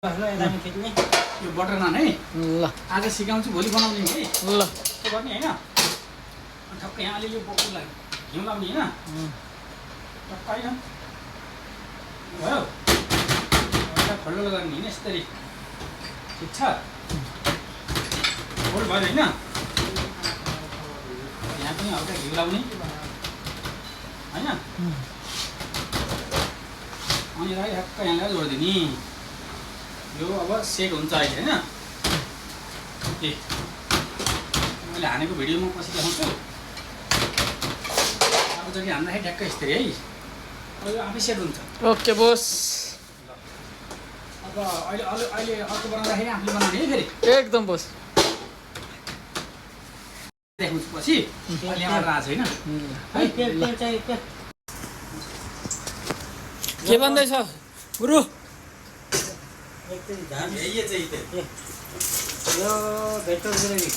यो बटर नान है ल आज सिकाउँछु भोलि बनाउने है ल त्यो गर्ने होइन ठक्कै यहाँ अलिअलि बोक्नुलाई घिउ लाउने होइन टक्कै होइन भयो एउटा खल्लो गर्ने होइन यसरी ठिक छ होल भयो होइन यहाँ पनि हल्का घिउ लाउने होइन अनि राई ठक्कै यहाँलाई जोडिदिने यो अब सेट हुन्छ अहिले होइन ए मैले हानेको भिडियोमा पछि देखाउँछु अबचोटि हान्दाखेरि ठ्याक्कै यस्तरी है अब यो आफै सेट हुन्छ ओके बोस अब अहिले अहिले अर्को बनाउँदाखेरि आफूले बनाउने है फेरि एकदम बोस देखाउँछु पछि अहिले यहाँ आएको छैन के भन्दैछ गुरु यही चाहिँ यो भेटो ग्रेभी